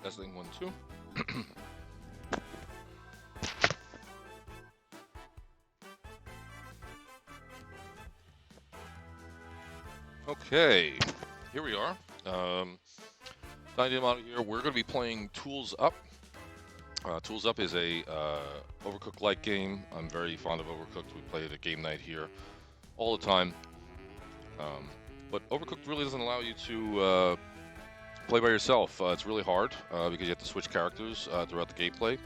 Testing 1, 2. Okay, here we are. 90 model here. We're going to be playing Tools Up. Tools Up is a Overcooked-like game. I'm very fond of Overcooked. We play it at game night here all the time. But Overcooked really doesn't allow you to play by yourself. It's really hard because you have to switch characters throughout the gameplay.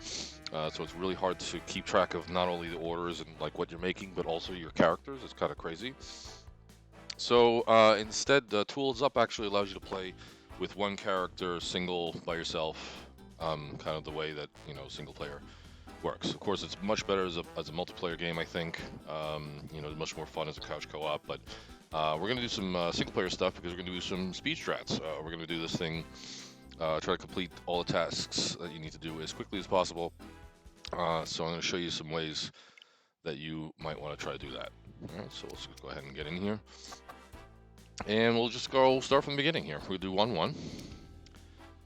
So it's really hard to keep track of not only the orders and like what you're making, but also your characters. It's kind of crazy. So instead, Tools Up actually allows you to play with one character, single by yourself, kind of the way that single player works. Of course, it's much better as a multiplayer game. I think much more fun as a couch co-op. But we're going to do some single player stuff because we're going to do some speed strats. We're going to do this thing, try to complete all the tasks that you need to do as quickly as possible. So I'm going to show you some ways that you might want to try to do that. All right, so let's go ahead and get in here. And we'll just start from the beginning here. We'll do 1-1.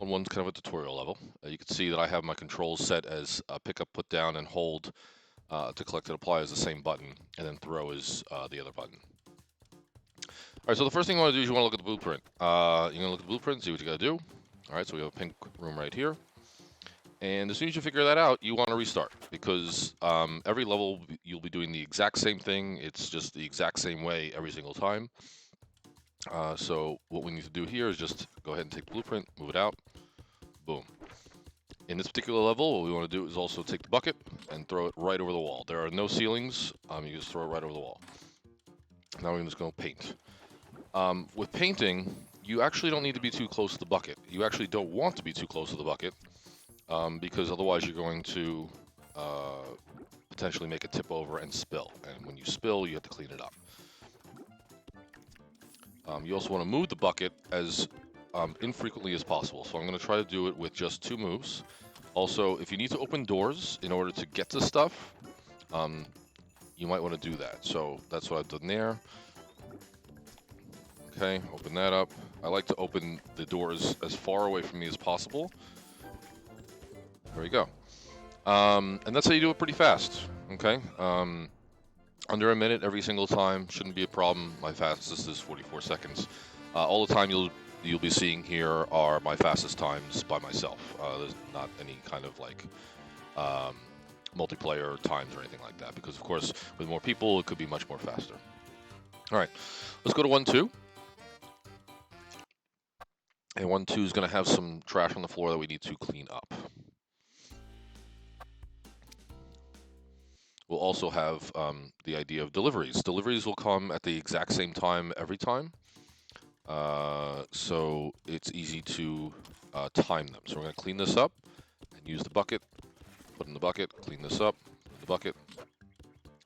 1-1's kind of a tutorial level. You can see that I have my controls set as pick up, put down, and hold to collect and apply is the same button, and then throw is the other button. All right, so the first thing you want to do is you want to look at the blueprint. You're going to look at the blueprint and see what you got to do. All right, so we have a pink room right here. And as soon as you figure that out, you want to restart because every level you'll be doing the exact same thing. It's just the exact same way every single time. So what we need to do here is just go ahead and take the blueprint, move it out, boom. In this particular level, what we want to do is also take the bucket and throw it right over the wall. There are no ceilings. You just throw it right over the wall. Now we're just going to paint. With painting, you actually don't need to be too close to the bucket. You actually don't want to be too close to the bucket. Because otherwise you're going to potentially make it tip over and spill. And when you spill, you have to clean it up. You also want to move the bucket as infrequently as possible. So I'm going to try to do it with just 2 moves. Also, if you need to open doors in order to get to stuff, you might want to do that. So that's what I've done there. Okay, open that up. I like to open the doors as far away from me as possible. There we go. And that's how you do it pretty fast, okay? Under a minute every single time, shouldn't be a problem. My fastest is 44 seconds. All the time you'll be seeing here are my fastest times by myself. There's not any kind of like multiplayer times or anything like that, because of course with more people it could be much more faster. All right, let's go to 1-2. And 1-2 is going to have some trash on the floor that we need to clean up. We'll also have the idea of deliveries. Deliveries will come at the exact same time every time. So it's easy to time them. So we're going to clean this up and use the bucket. Put in the bucket, clean this up, put in the bucket,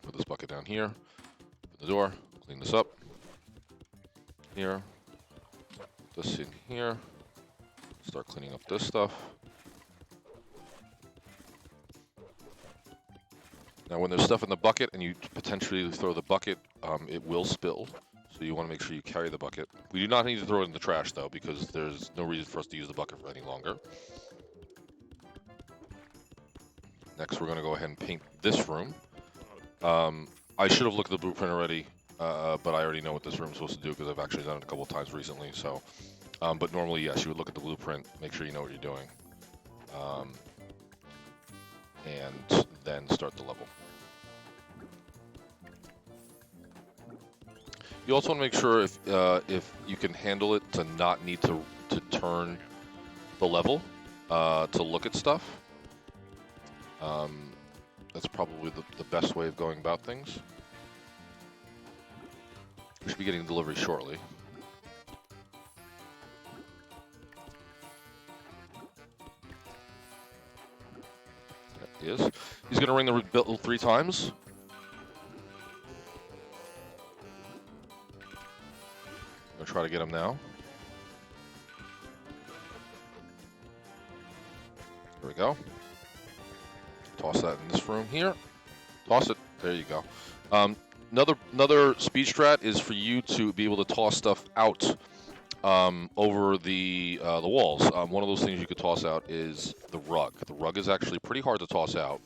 put this bucket down here, put the door, clean this up, here, put this in here, start cleaning up this stuff. Now, when there's stuff in the bucket and you potentially throw the bucket, it will spill. So you want to make sure you carry the bucket. We do not need to throw it in the trash, though, because there's no reason for us to use the bucket for any longer. Next, we're going to go ahead and paint this room. I should have looked at the blueprint already, but I already know what this room is supposed to do because I've actually done it a couple of times recently. So, but normally, yes, you would look at the blueprint, make sure you know what you're doing. And then start the level. You also want to make sure if you can handle it to not need to turn the level to look at stuff. That's probably the best way of going about things. We should be getting delivery shortly. He is. He's going to ring the bell 3 times. I'm going to try to get him now. There we go. Toss that in this room here. Toss it. There you go. Another speed strat is for you to be able to toss stuff out over the walls. One of those things you could toss out is the rug. The rug is actually pretty hard to toss out,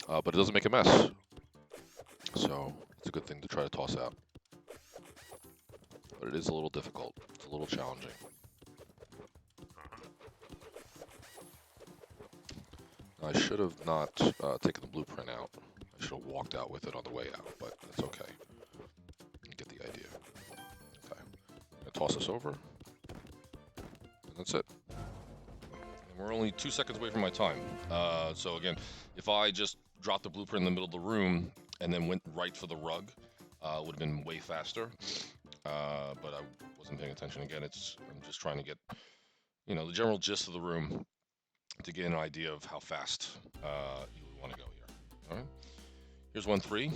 but it doesn't make a mess. So it's a good thing to try to toss out. But it is a little difficult. It's a little challenging. I should have not taken the blueprint out. I should have walked out with it on the way out, but that's okay. You get the idea. Okay. I'm gonna toss this over. And that's it. And we're only 2 seconds away from my time. So again, if I just dropped the blueprint in the middle of the room and then went right for the rug, would have been way faster. But I wasn't paying attention. Again, I'm just trying to get, the general gist of the room to get an idea of how fast you would want to go here. All right. Here's 1-3.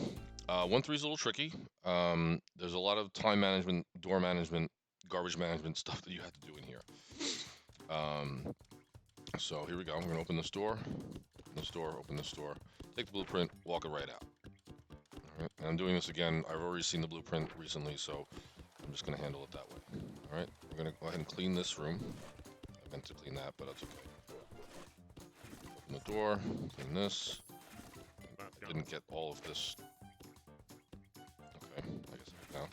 1-3 is a little tricky. There's a lot of time management, door management, garbage management stuff that you have to do in here. So here we go. I'm going to open this door, open this door, take the blueprint, walk it right out. All right. And I'm doing this again. I've already seen the blueprint recently, so I'm just going to handle it that way. All right. We're going to go ahead and clean this room. I meant to clean that, but that's okay. Open the door, clean this. I didn't get all of this. Okay, I guess I get now.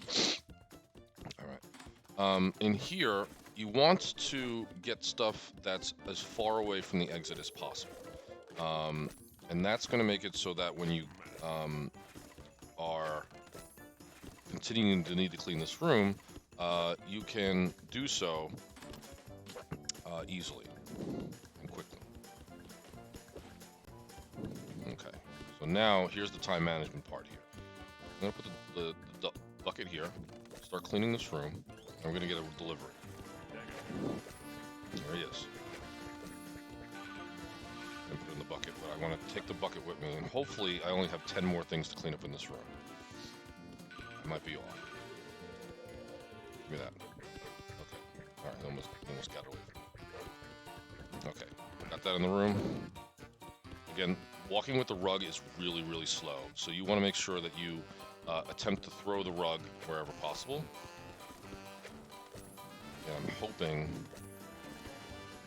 All right. In here, you want to get stuff that's as far away from the exit as possible. And that's going to make it so that when you are continuing to need to clean this room, you can do so easily and quickly. Okay, so now here's the time management part here. I'm going to put the bucket here, start cleaning this room, and we're going to get a delivery. There he is. And put it in the bucket, but I want to take the bucket with me, and hopefully I only have 10 more things to clean up in this room. I might be off. Give me that. Okay. Alright, almost got it away from me. Okay, got that in the room. Again, walking with the rug is really, really slow, so you want to make sure that you attempt to throw the rug wherever possible. And I'm hoping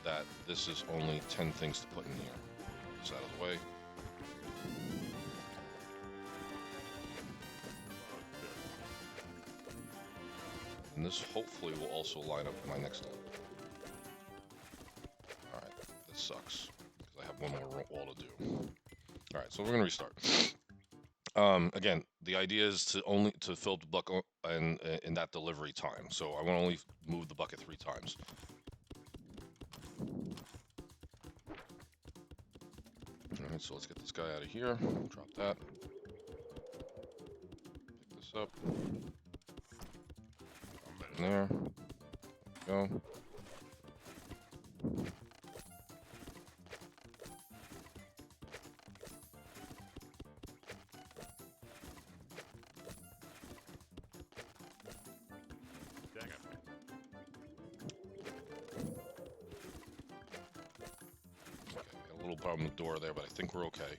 that this is only 10 things to put in here. Get this out of the way. And this hopefully will also line up with my next delivery. Alright, this sucks, because I have one more wall to do. Alright, so we're going to restart. Again, the idea is to fill the bucket in that delivery time. So I want to only move the bucket 3 times. Alright, so let's get this guy out of here. Drop that. Pick this up. Drop that in there. There we go. Problem with the door there, but I think we're okay.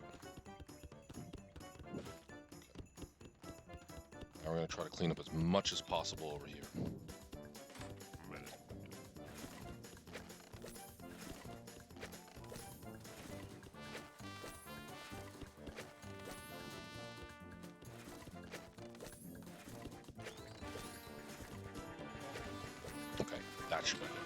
Now we're going to try to clean up as much as possible over here. Okay, that should be good.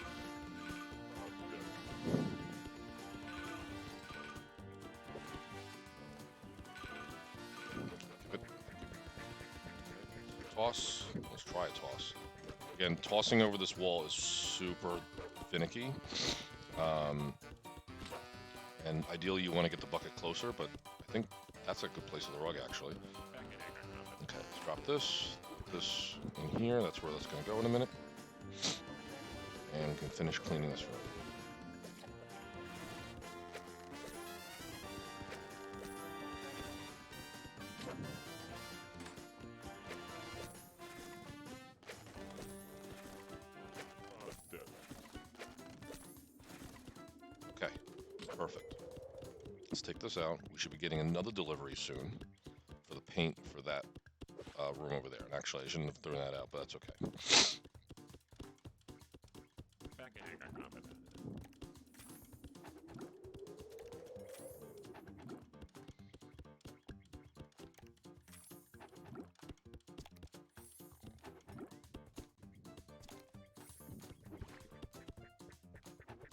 Toss. Let's try a toss. Again, tossing over this wall is super finicky. And ideally you want to get the bucket closer, but I think that's a good place for the rug actually. Okay, let's drop this. Put this in here. That's where that's going to go in a minute. And we can finish cleaning this room. Okay, perfect. Let's take this out. We should be getting another delivery soon for the paint for that room over there. And actually, I shouldn't have thrown that out, but that's okay. carpet.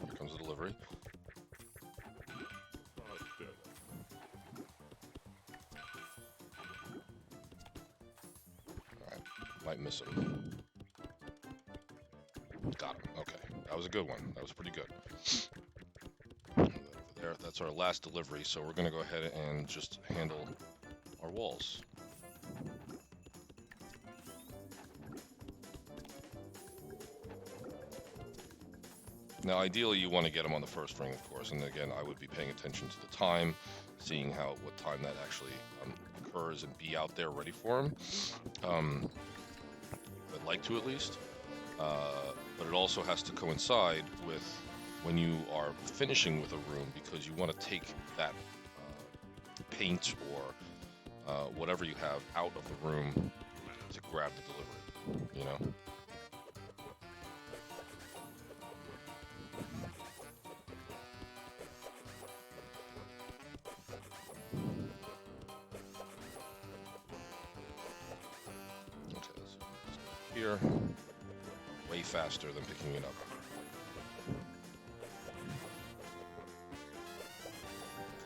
Here comes the delivery. Alright, might miss him. Got him. Okay, that was a good one. That was pretty good. There, that's our last delivery, so we're going to go ahead and just handle our walls. Now, ideally, you want to get them on the first ring, of course, and again, I would be paying attention to the time, seeing what time that actually occurs, and be out there ready for them. I'd like to, at least, but it also has to coincide with when you are finishing with a room, because you want to take that paint or whatever you have out of the room to grab the delivery, you know? Okay, so here, way faster than picking it up.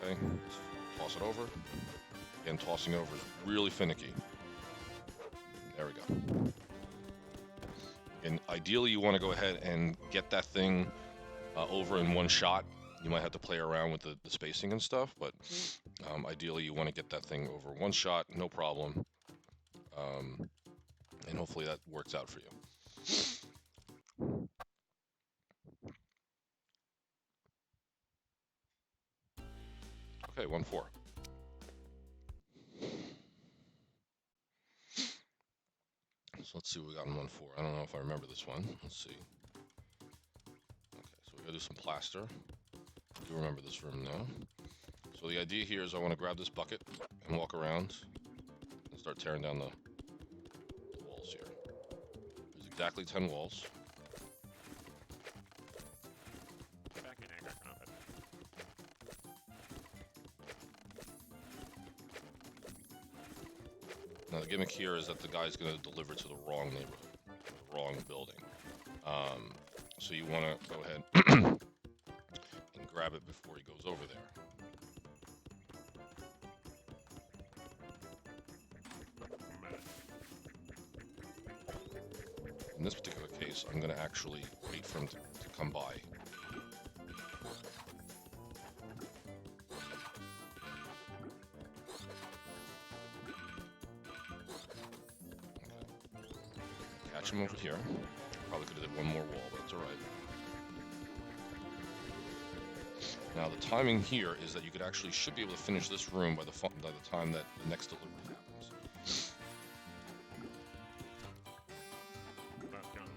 Okay, toss it over. Again, tossing it over is really finicky. There we go. And ideally, you want to go ahead and get that thing over in one shot. You might have to play around with the spacing and stuff, but ideally, you want to get that thing over one shot, no problem. And hopefully that works out for you. Okay, 1-4. So let's see what we got in 1-4. I don't know if I remember this one. Let's see. Okay, so we gotta do some plaster. I do remember this room now. So the idea here is I want to grab this bucket and walk around and start tearing down the walls here. There's exactly 10 walls. Back in anchor carpet. Now the gimmick here is that the guy's going to deliver to the wrong neighborhood, the wrong building. So you want to go ahead and grab it before he goes over there. In this particular case, I'm going to actually wait for him to come by. Catch him over here. Probably could have did one more wall, but it's all right. Now the timing here is that you should be able to finish this room by the time that the next delivery happens. First gun.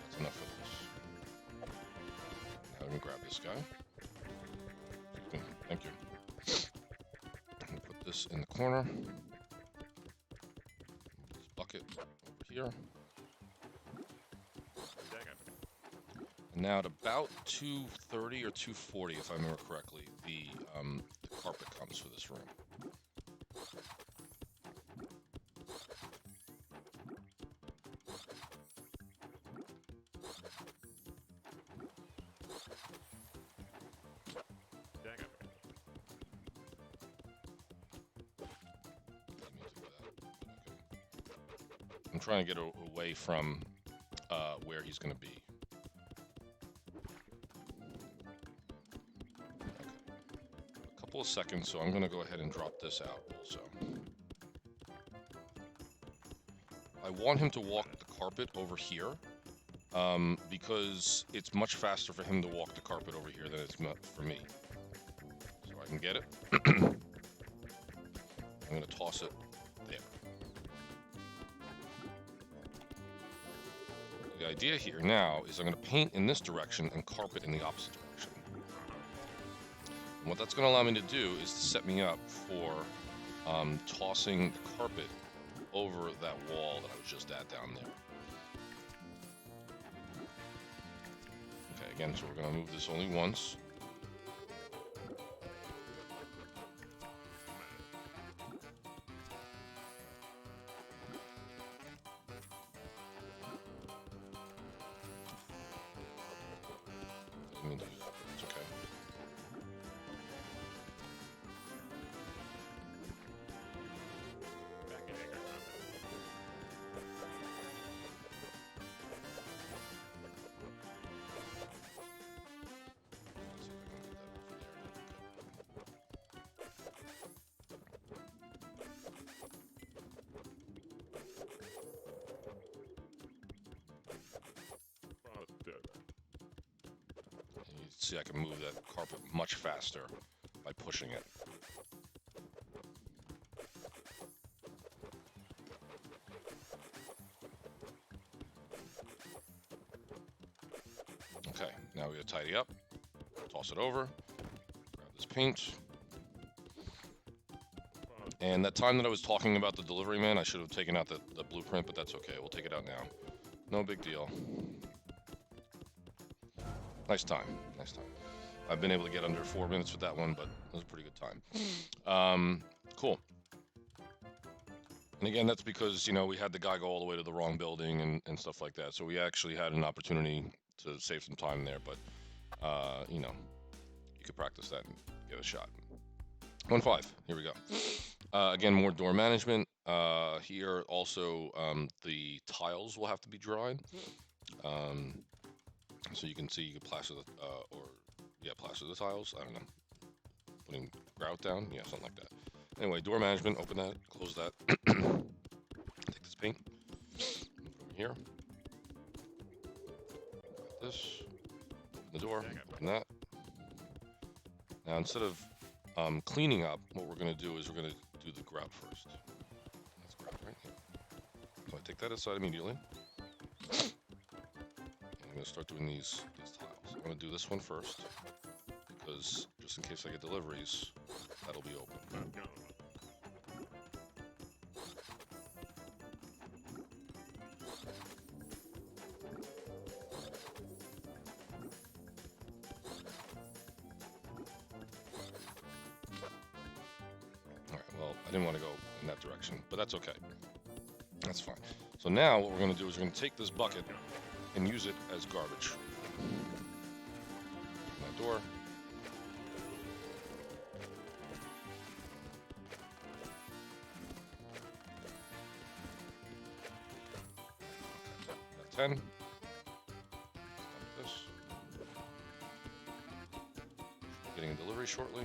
That's enough of this. Now let me grab this guy. Thank you. And put this in the corner. This bucket over here. And now at about 2:30 or 2:40, if I remember correctly, the carpet comes for this room. I'm trying to get away from where he's going to be. Okay. A couple of seconds, so I'm going to go ahead and drop this out also. I want him to walk the carpet over here because it's much faster for him to walk the carpet over here than it's for me. So I can get it. I'm going to toss it there. The idea here now is I'm going to paint in this direction and carpet in the opposite direction. And what that's going to allow me to do is to set me up for tossing the carpet over that wall that I was just at down there. Okay, again, so we're going to move this only once. Didn't mean to do that, but it's okay. Back in anger combat. Let's see if I can move that over there. Oh, dead. And you see I can move that carpet much faster by pushing it. Okay, now we gotta tidy up, toss it over, grab this paint. And that time that I was talking about the delivery man, I should have taken out the blueprint, but that's okay. We'll take it out now. No big deal. Nice time. Nice time. I've been able to get under 4 minutes with that one, but it was a pretty good time. Cool. And again, that's because, you know, we had the guy go all the way to the wrong building and stuff like that. So we actually had an opportunity to save some time there, but, you know, you could practice that and get a shot. 1-5. Here we go. Again, more door management. Here also, the tiles will have to be dried. So you can see you can plaster the, plaster the tiles. I don't know. Putting grout down. Yeah, something like that. Anyway, door management. Open that. Close that. Take this paint. Move it over here. Got this. Open the door. Open that. Now instead of cleaning up, what we're going to do is we're going to do the grout first. That's grout, right? Yeah. So I take that aside immediately. And I'm going to start doing these tiles. I'm going to do this one first, because just in case I get deliveries, that'll be open. Well, I didn't want to go in that direction, but that's okay. That's fine. So now what we're going to do is we're going to take this bucket and use it as garbage. Open that door. Got 10. Dump this. Getting a delivery shortly.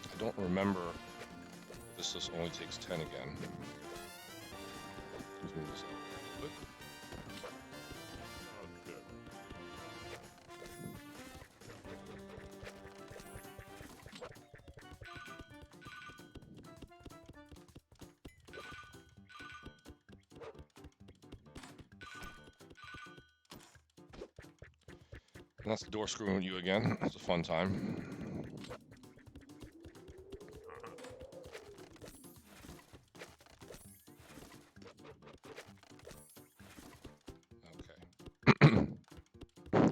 I don't remember if this just only takes 10 again. Let's move this up a little bit. And that's the door screwing with you again. It's a fun time.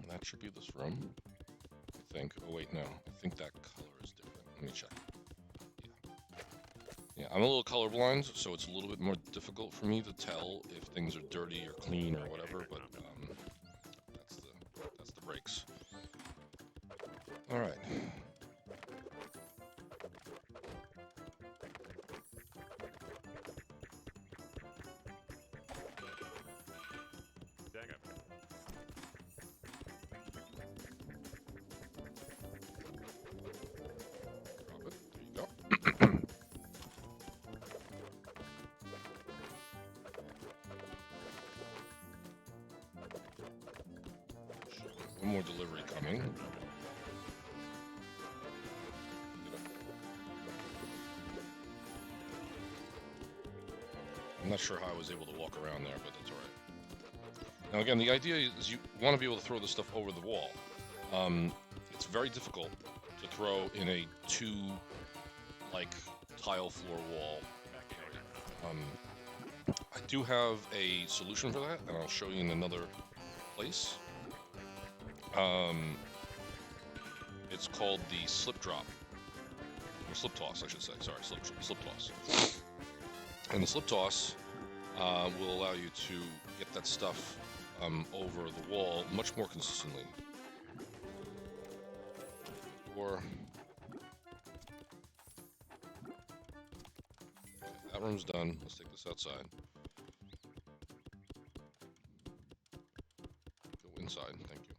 That should be this room, I think. Oh wait, no. I think that color is different. Let me check. Yeah, I'm a little colorblind, so it's a little bit more difficult for me to tell if things are dirty or clean or whatever, but that's the breaks. All right. more delivery coming. I'm not sure how I was able to walk around there, but that's all right. Now again, the idea is you want to be able to throw this stuff over the wall. It's very difficult to throw in a tile floor wall area. I do have a solution for that, and I'll show you in another place. It's called the slip drop, or slip toss, I should say. Sorry, slip toss. And the slip toss will allow you to get that stuff over the wall much more consistently. Or that room's done. Let's take this outside. Go inside. Thank you.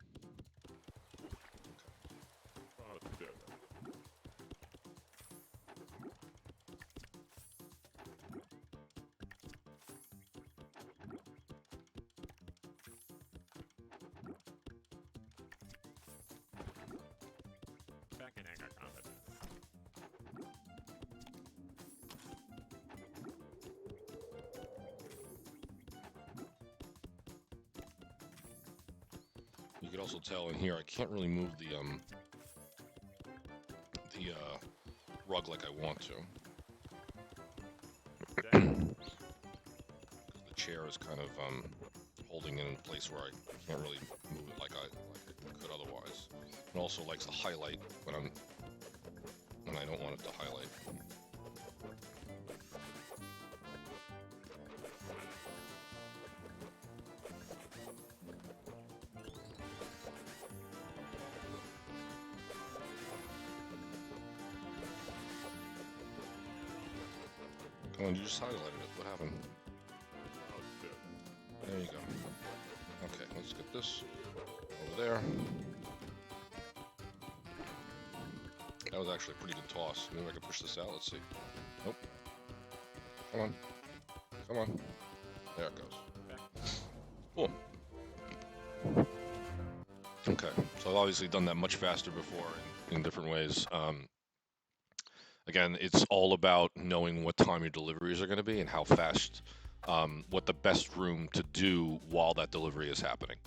Back in anger combat. You could also tell in here I can't really move the rug like I want to. Because the chair is kind of holding it in a place where I can't really move it like I could otherwise. It also likes to highlight when I don't want it to highlight. Come on, you just highlighted it. What happened? There you go. Okay, let's get this over there. That was actually a pretty good toss. Maybe I can push this out. Let's see. Nope. Come on. Come on. There it goes. Cool. Okay, so I've obviously done that much faster before in different ways. Again, it's all about knowing what time your deliveries are going to be and how fast, what the best room to do while that delivery is happening.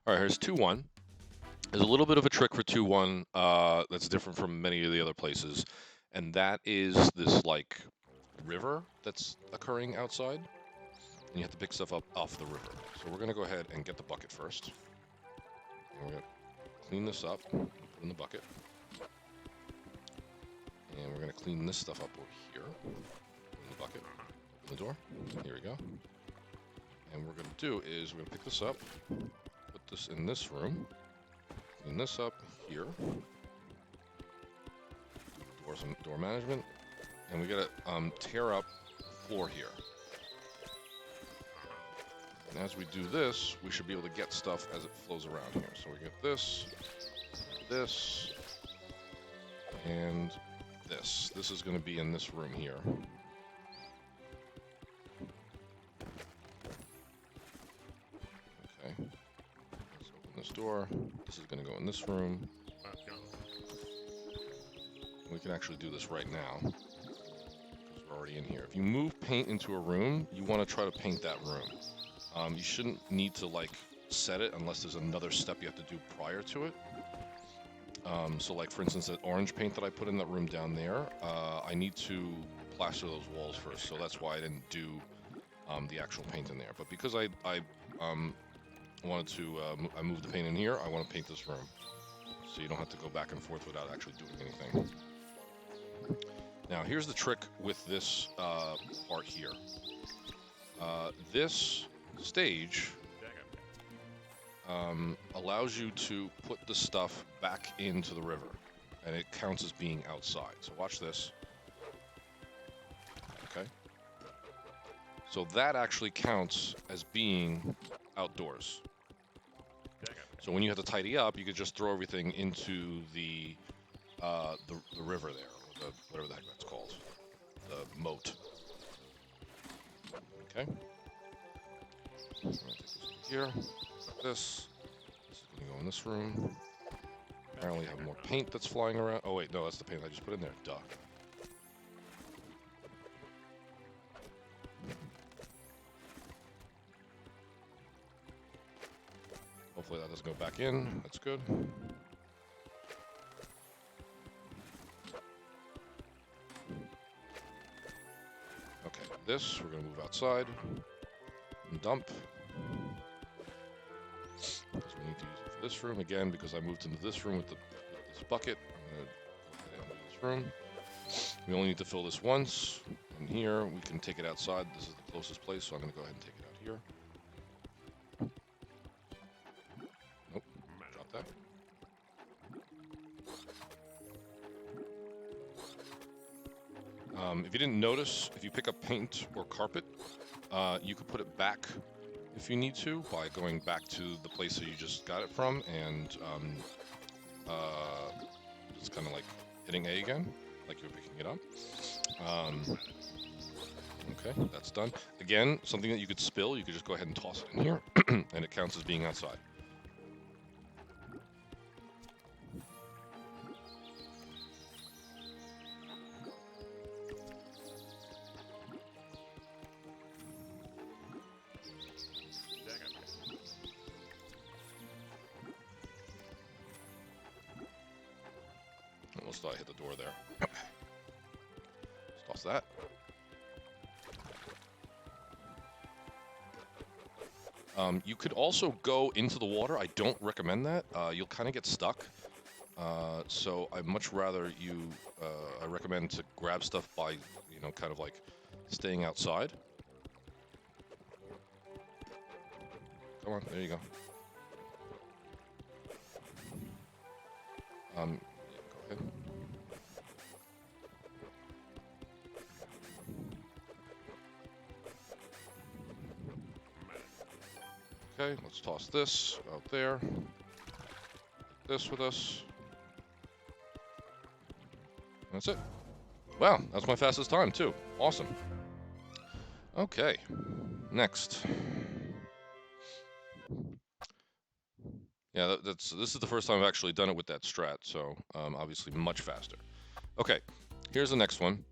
All right, here's 2-1. There's a little bit of a trick for 2-1 that's different from many of the other places, and that is this like river that's occurring outside, and you have to pick stuff up off the river. So we're going to go ahead and get the bucket first. And we're going to clean this up, put it in the bucket. And we're going to clean this stuff up over here. In the bucket. Open the door. Here we go. And what we're going to do is we're going to pick this up, put this in this room, clean this up here. Doors and door management. And we got to tear up the floor here. And as we do this, we should be able to get stuff as it flows around here. So we get this, this, and this. This is going to be in this room here. Okay. Let's open this door. This is going to go in this room. We can actually do this right now, because we're already in here. If you move paint into a room, you want to try to paint that room. You shouldn't need to like set it unless there's another step you have to do prior to it. So like for instance, that orange paint that I put in that room down there, I need to plaster those walls first. So that's why I didn't do the actual paint in there. But because I wanted to, I moved the paint in here, I want to paint this room. So you don't have to go back and forth without actually doing anything. Now here's the trick with this part here. This stage allows you to put the stuff back into the river, and it counts as being outside. So watch this. Okay. So that actually counts as being outdoors. So when you have to tidy up, you could just throw everything into the river there, or the whatever the heck that's called, the moat. Okay. I'm gonna take this here. This is going to go in this room. Apparently, I have more paint that's flying around. Oh wait, no, that's the paint I just put in there. Duh. Hopefully that doesn't go back in. That's good. Okay, this, we're going to move outside and dump. Because we need to use it for this room again, because I moved into this room with this bucket. I'm going to go ahead and use this room. We only need to fill this once. And here, we can take it outside. This is the closest place, so I'm going to go ahead and take it out here. Nope, drop that. If you didn't notice, if you pick up paint or carpet, you could put it back if you need to by going back to the place that you just got it from and just kind of like hitting A again, like you were picking it up. Okay, that's done. Again, something that you could spill, you could just go ahead and toss it in here, and it counts as being outside. Almost thought I hit the door there. Let's toss that. You could also go into the water. I don't recommend that. You'll kind of get stuck. So I'd much rather you, I recommend to grab stuff by, kind of like staying outside. Come on, there you go. Yeah, go ahead. Okay, let's toss this out there. Take this with us. That's it. Wow, that's my fastest time too. Awesome. Okay, next. Yeah, this is the first time I've actually done it with that strat, so obviously much faster. Okay, here's the next one.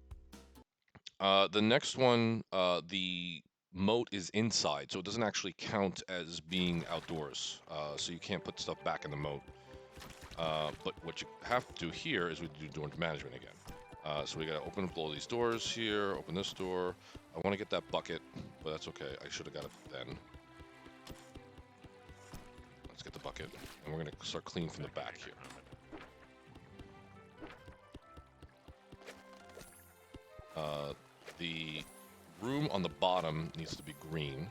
The next one, the moat is inside, so it doesn't actually count as being outdoors. So you can't put stuff back in the moat. But what you have to do here is we do door management again. So we gotta open and blow these doors here, open this door. I want to get that bucket, but that's okay. I should have got it then. Let's get the bucket, and we're gonna start cleaning from the back here. The room on the bottom needs to be green,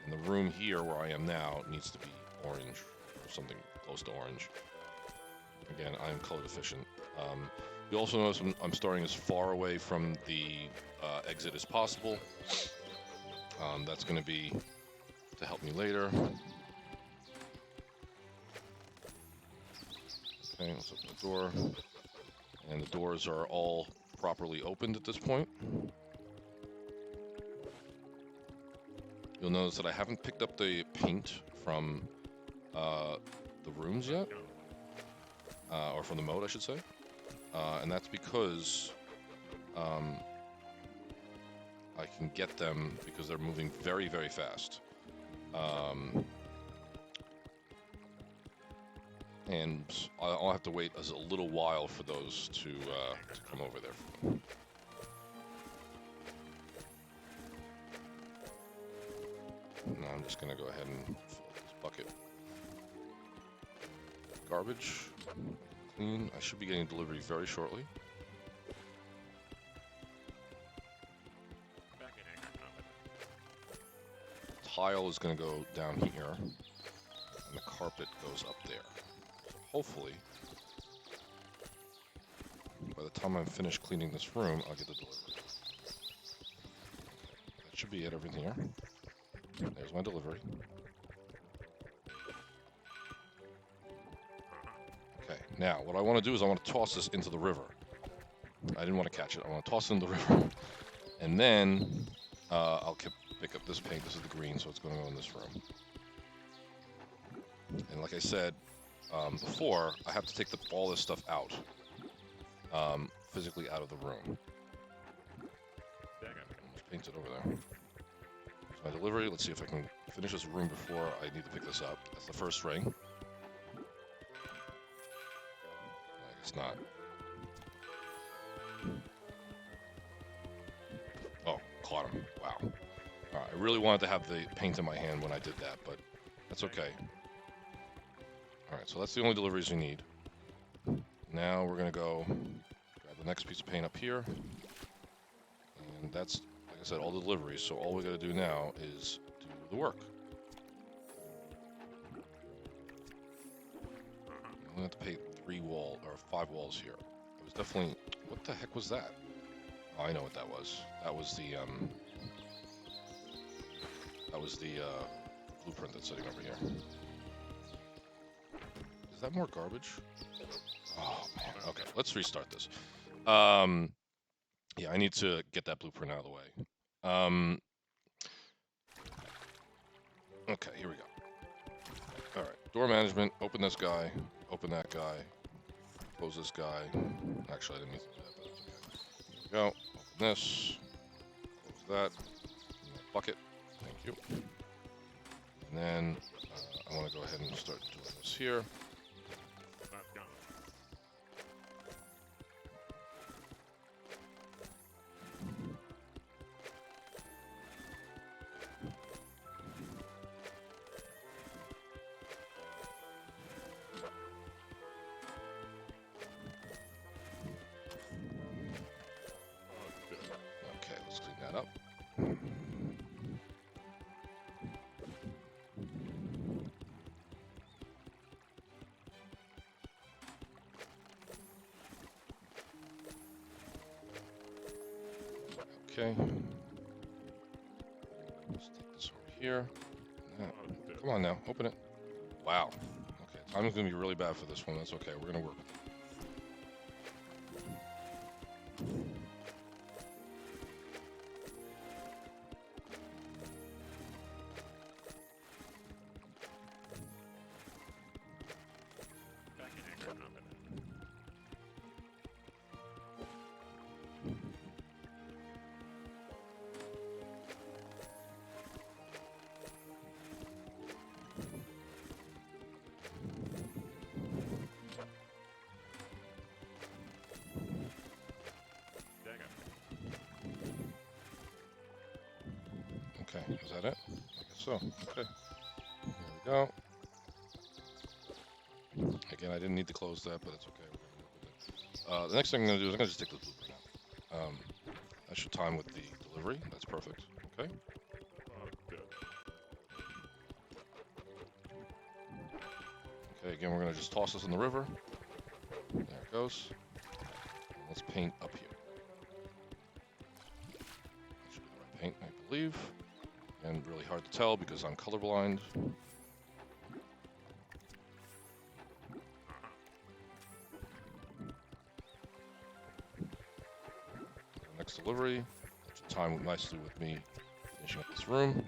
and the room here where I am now needs to be orange, or something close to orange. Again, I am color deficient. You also notice I'm starting as far away from the exit as possible. That's going to be to help me later. Okay, let's open the door. And the doors are all properly opened at this point. You'll notice that I haven't picked up the paint from the rooms yet. Or from the moat, I should say. And that's because I can get them because they're moving very, very fast. And I'll have to wait a little while for those to come over there for me. Now I'm just going to go ahead and fill up this bucket. Garbage. Clean. I should be getting delivery very shortly. Tile is going to go down here, and the carpet goes up there. So hopefully, by the time I'm finished cleaning this room, I'll get the delivery. That should be it, everything here. There's my delivery. Okay, now what I want to do is I want to toss this into the river. I didn't want to catch it. I want to toss it in the river. And then I'll pick up this paint. This is the green, so it's going to go in this room. And like I said, before, I have to take all this stuff out, physically out of the room. Dang it. Just paint it over there. Here's my delivery. Let's see if I can finish this room before I need to pick this up. That's the first ring. I guess not. Oh, caught him. Wow. All right, I really wanted to have the paint in my hand when I did that, but that's okay. All right, so that's the only deliveries we need. Now we're gonna go grab the next piece of paint up here, and that's, like I said, all the deliveries. So all we gotta do now is do the work. I'm gonna have to paint 5 walls here. It was definitely, what the heck was that? Oh, I know what that was. That was the blueprint that's sitting over here. Is that more garbage? Oh man. Okay, let's restart this. Yeah, I need to get that blueprint out of the way. Okay, here we go. All right, door management. Open this guy. Open that guy. Close this guy. Actually, I didn't mean to do that, but that's okay. Here we go. Open this. Close that. Bucket. Thank you. And then I want to go ahead and start doing this here. That's gone. Oh, shit. Okay, let's clean that up. Okay. Let's take this over here. Yeah. Oh, shit. Come on now, open it. Wow. Okay, timing's gonna be really bad for this one. That's okay. We're gonna work with it. Back in anger, not in it. Dang it. Okay, is that it? I guess so. Okay. There we go. Again, I didn't need to close that, but it's okay. We're gonna work with it. The next thing I'm gonna do is I'm gonna just take the blueprint out. That should time with the delivery. That's perfect. Okay. Oh, shit. Okay, again, we're gonna just toss this in the river. There it goes. And let's paint up here. Should be the right paint, I believe. And really hard to tell because I'm colorblind. Next delivery. That should time nicely with me finishing up this room.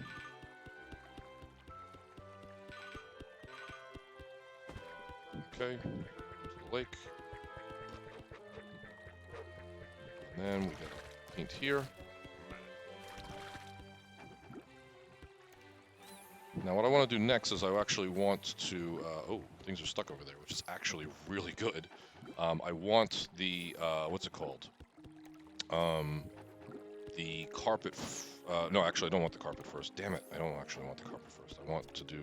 Okay, into the lake. And then we got paint here. Now what I want to do next is I actually want to, oh, things are stuck over there, which is actually really good. I want the, what's it called? The carpet, no, actually I don't want the carpet first. Damn it, I don't actually want the carpet first. I want to do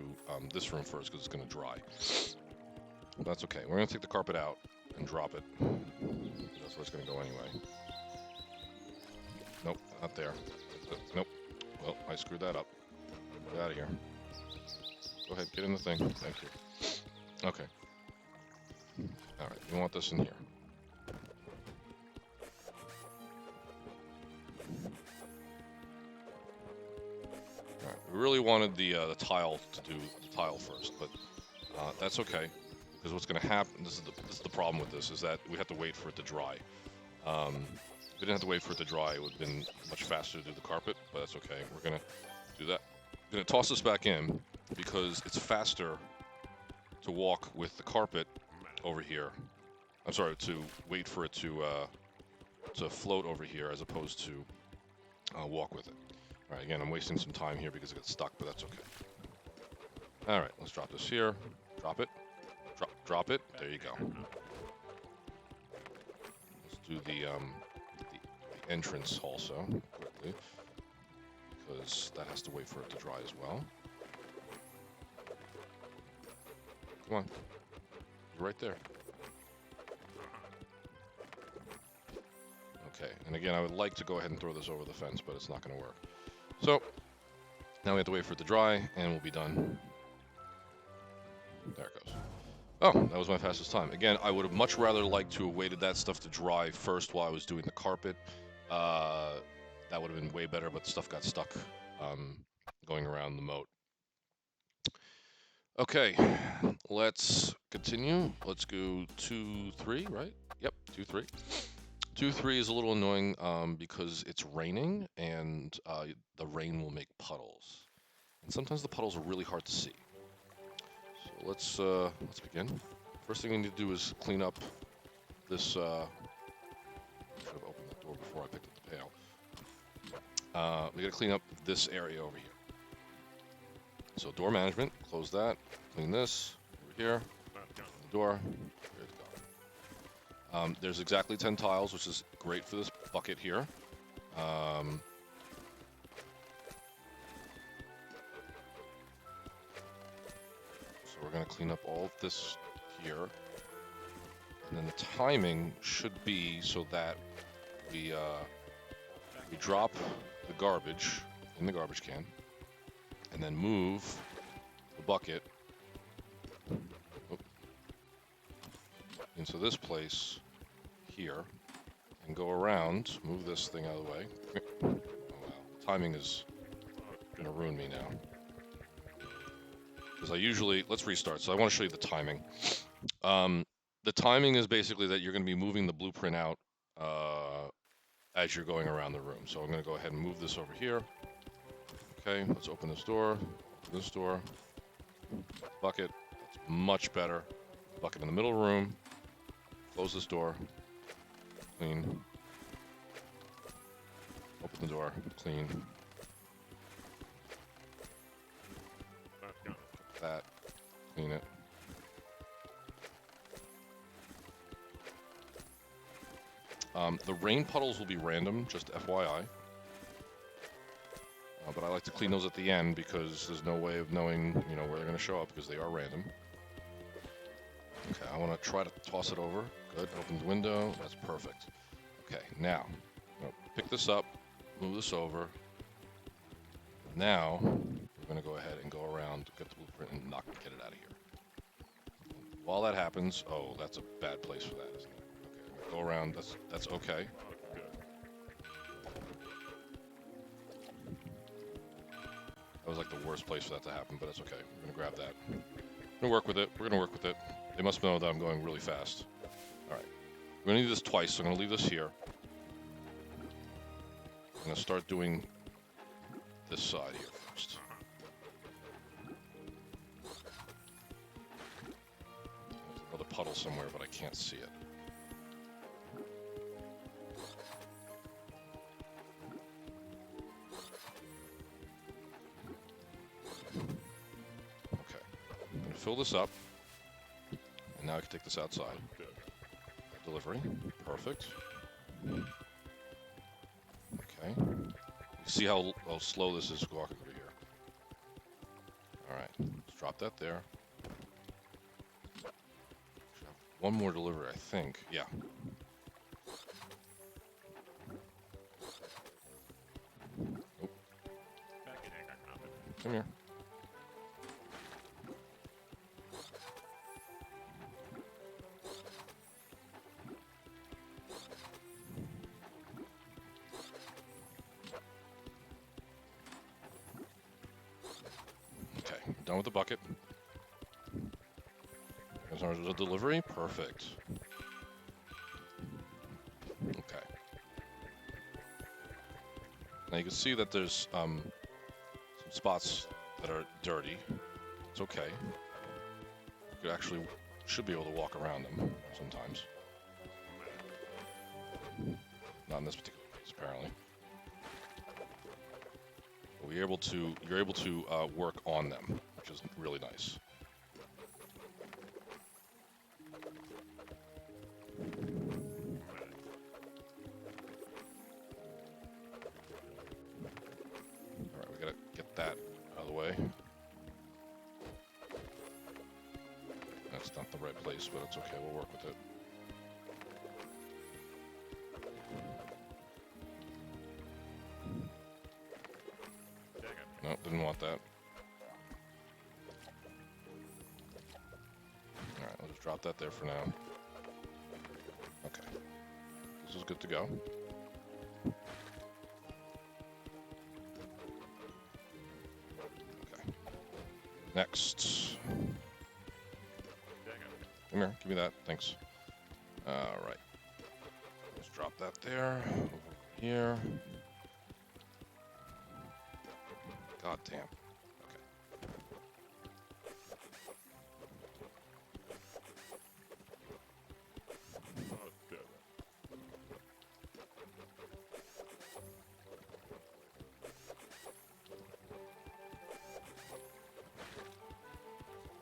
this room first because it's going to dry. But that's okay. We're going to take the carpet out and drop it. That's where it's going to go anyway. Nope, not there. Nope. Well, I screwed that up. Get out of here. Go ahead, get in the thing. Thank you. Okay. Alright, we want this in here. Alright, we really wanted the tile to do the tile first, but that's okay. Because what's going to happen, this is the problem with this, is that we have to wait for it to dry. If we didn't have to wait for it to dry, it would have been much faster to do the carpet, but that's okay. We're going to do that. I'm going to toss this back in because it's faster to to walk with the carpet over here. I'm sorry, to wait for it to float over here as opposed to walk with it. All right, again, I'm wasting some time here because it got stuck, but that's okay. All right, let's drop this here. Drop it. Drop it. There you go. Let's do the entrance also quickly because that has to wait for it to dry as well. Come on. You're right there. Okay, and again, I would like to go ahead and throw this over the fence, but it's not going to work. So, now we have to wait for it to dry, and we'll be done. There it goes. Oh, that was my fastest time. Again, I would have much rather liked to have waited that stuff to dry first while I was doing the carpet. That would have been way better, but stuff got stuck going around the moat. Okay, let's continue. Let's go 2-3, right? Yep, 2-3. 2-3 is a little annoying because it's raining and the rain will make puddles. And sometimes the puddles are really hard to see. So let's begin. First thing we need to do is clean up this. Should have opened the door before I picked up the pail. We got to clean up this area over here. So door management, close that. Clean this over here. The door. There it's gone. There's exactly 10 tiles, which is great for this bucket here. So we're going to clean up all of this here. And then the timing should be so that we drop the garbage in the garbage can and then move the bucket into this place here and go around, move this thing out of the way. Oh wow, timing is going to ruin me now. Because I usually, let's restart. So I want to show you the timing. The timing is basically that you're going to be moving the blueprint out as you're going around the room. So I'm going to go ahead and move this over here. Okay, let's open this door. Open this door. Bucket. That's much better. Bucket in the middle of the room. Close this door. Clean. Open the door. Clean. That. Clean it. The rain puddles will be random, just FYI. But I like to clean those at the end because there's no way of knowing, where they're going to show up because they are random. Okay, I want to try to toss it over. Good. Open the window. That's perfect. Okay, now, pick this up, move this over. Now, we're going to go ahead and go around, get the blueprint, and get it out of here. While that happens, oh, that's a bad place for that, isn't it? Okay, go around. That's okay. That was like the worst place for that to happen, but it's okay. We're going to grab that. We're going to work with it. We're going to work with it. They must know that I'm going really fast. All right. We're going to need this twice, so I'm going to leave this here. I'm going to start doing this side here first. There's another puddle somewhere, but I can't see it. Okay. I'm going to fill this up. And now I can take this outside. Delivery. Perfect. Okay. You see how slow this is walking through here. Alright. Let's drop that there. Should have one more delivery, I think. Yeah. Oh. Come here. Done with the bucket. There's our delivery. Perfect. Okay. Now you can see that there's some spots that are dirty. It's okay. could actually should be able to walk around them sometimes. Not in this particular case, apparently. But you're able to work on them, which is really nice. All right, we gotta get that out of the way. That's not the right place, but it's okay. We'll work with it. No, didn't want that. Alright, I'll just drop that there for now. Okay. This is good to go. Okay. Next. Come here, give me that. Thanks. Alright. Let's drop that there. Over here. God damn. Okay.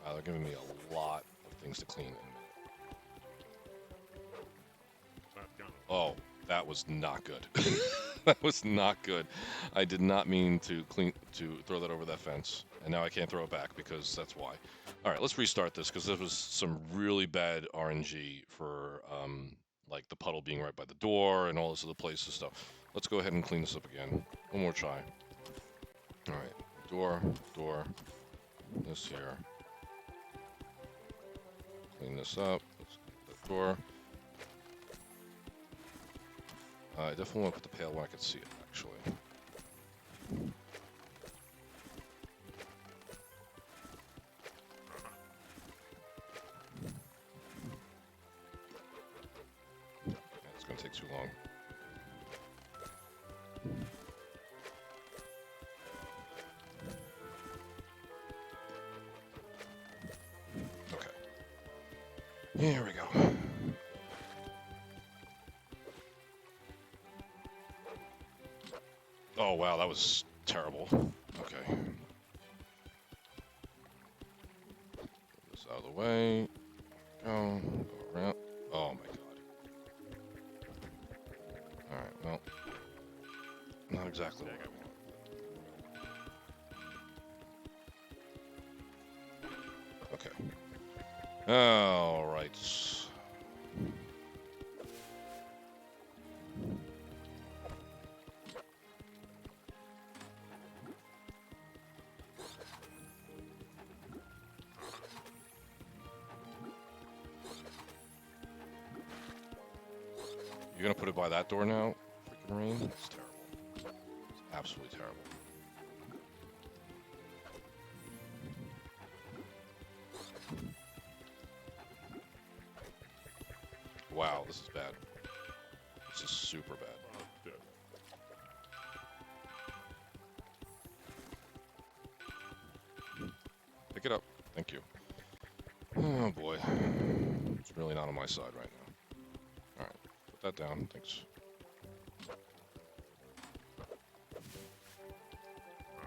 Wow, they're giving me a lot of things to clean in a minute. Oh, that was not good. That was not good. I did not mean to throw that over that fence, and now I can't throw it back because that's why. All right, let's restart this because there was some really bad RNG for like the puddle being right by the door and all this other places stuff. Let's go ahead and clean this up again. One more try. All right, door, this here. Clean this up. Let's get the door. I definitely want to put the pail where I could see it, actually. Yeah, it's going to take too long. Okay. Here we go. Oh, wow, that was terrible. Okay. Get this out of the way. Go around. Oh, my God. Alright, well. Not exactly what I want. Okay. Alright. You're gonna put it by that door now? Freaking rain? It's terrible. It's absolutely terrible. Wow, this is bad. This is super bad. Pick it up. Thank you. Oh boy. It's really not on my side right now. Alright, put that down. Thanks.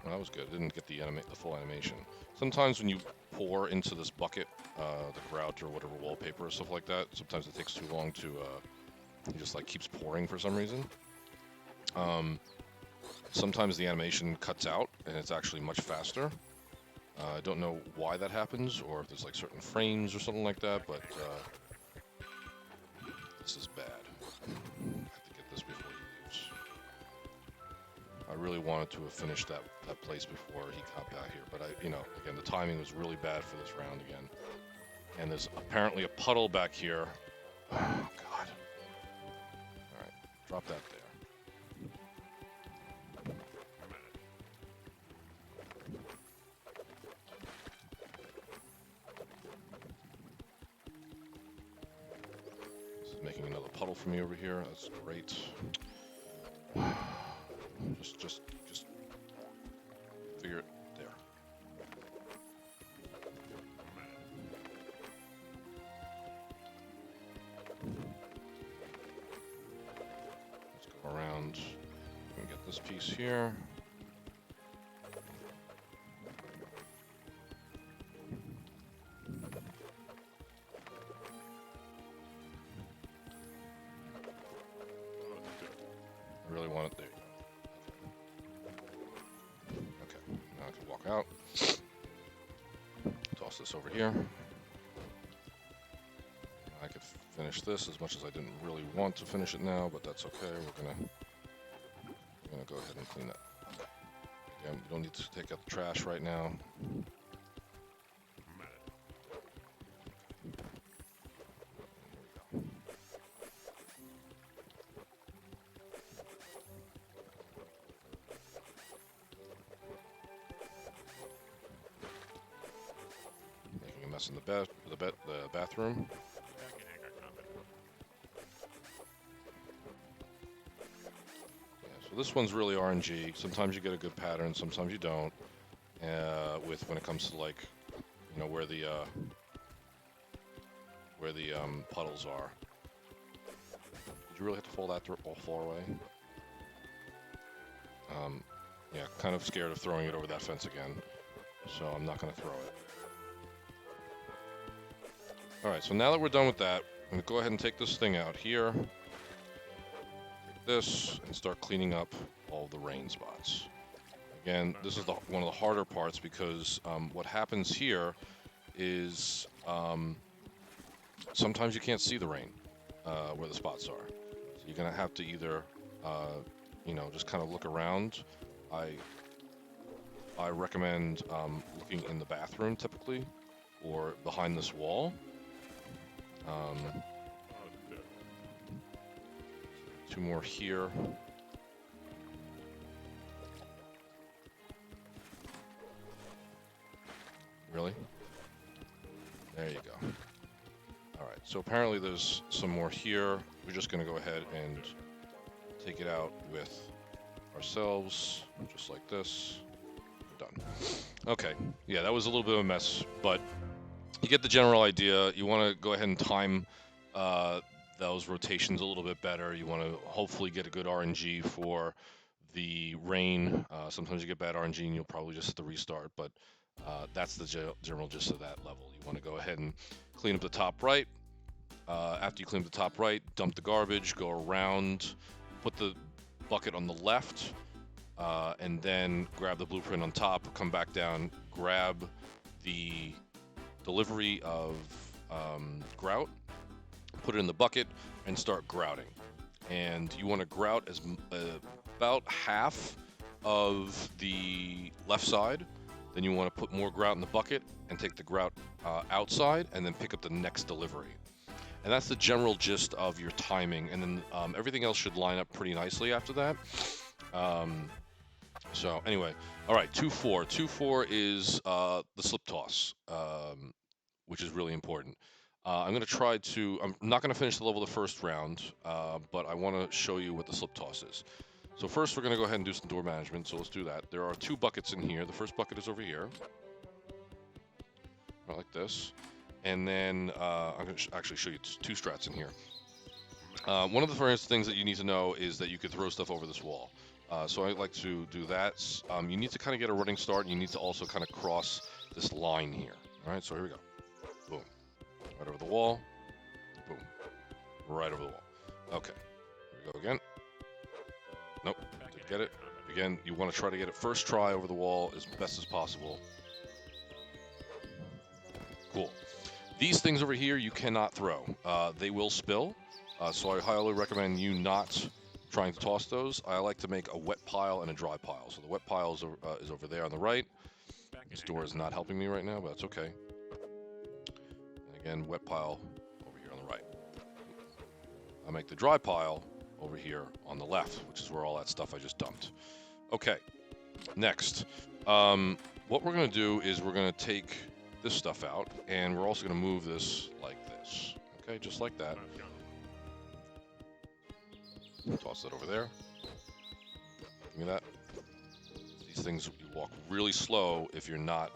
Well, that was good. Didn't get the full animation. Sometimes when you pour into this bucket, the grout or whatever wallpaper or stuff like that, sometimes it takes too long to, it just like keeps pouring for some reason. Sometimes the animation cuts out and it's actually much faster. I don't know why that happens or if there's like certain frames or something like that, but this is bad. I have to get this before he leaves. I really wanted to have finished that place before he got back here, but again, the timing was really bad for this round again. And there's apparently a puddle back here. Oh, God. Alright, drop that there. This is making another puddle for me over here. That's great. Just figure it there. around. We can get this piece here. I really want it there. Okay, now I can walk out. Toss this over here. I could finish this as much as I didn't really want to finish it now, but that's okay. We're gonna go ahead and clean that. Again, we don't need to take out the trash right now. Making a mess in the bathroom. So this one's really RNG. Sometimes you get a good pattern, sometimes you don't. With when it comes to, like, you know, where the puddles are. Did you really have to fall that all far away? Yeah, kind of scared of throwing it over that fence again, so I'm not going to throw it. All right, so now that we're done with that, I'm going to go ahead and take this thing out here. Take this and start cleaning up all the rain spots. Again, this is one of the harder parts because what happens here is sometimes you can't see the rain where the spots are. So you're going to have to either, you know, just kind of look around. I recommend looking in the bathroom typically, or behind this wall. Two more here. Really? There you go. All right, so apparently there's some more here. We're just going to go ahead and take it out with ourselves, just like this. We're done. Okay, yeah, that was a little bit of a mess, but you get the general idea. You want to go ahead and time those rotations a little bit better. You want to hopefully get a good RNG for the rain. Sometimes you get bad RNG and you'll probably just have to restart, but that's the general gist of that level. You want to go ahead and clean up the top right. After you clean up the top right, dump the garbage, go around, put the bucket on the left, and then grab the blueprint on top, come back down, grab the delivery of grout, put it in the bucket, and start grouting. And you want to grout as about half of the left side. Then you want to put more grout in the bucket and take the grout outside, and then pick up the next delivery. And that's the general gist of your timing. And then everything else should line up pretty nicely after that. So anyway, all right, 2-4. 2-4 is the slip toss, which is really important. I'm going to try to, I'm not going to finish the level the first round, but I want to show you what the slip toss is. So first we're going to go ahead and do some door management, so let's do that. There are 2 buckets in here. The first bucket is over here, right like this. And then I'm going to actually show you 2 strats in here. One of the first things that you need to know is that you could throw stuff over this wall. So I like to do that. You need to kind of get a running start, and you need to also kind of cross this line here. All right, so here we go. Boom. Right over the wall. Boom. Right over the wall. Okay. Here we go again. Nope. Didn't get it. Again, you want to try to get it first try over the wall as best as possible. Cool. These things over here you cannot throw. They will spill. So I highly recommend you not trying to toss those. I like to make a wet pile and a dry pile. So the wet pile is over there on the right. This door is not helping me right now, but that's okay. And again, wet pile over here on the right. I make the dry pile over here on the left, which is where all that stuff I just dumped. Okay, next. What we're going to do is we're going to take this stuff out, and we're also going to move this like this. Okay, just like that. Toss that over there. Give me that. These things you walk really slow if you're not,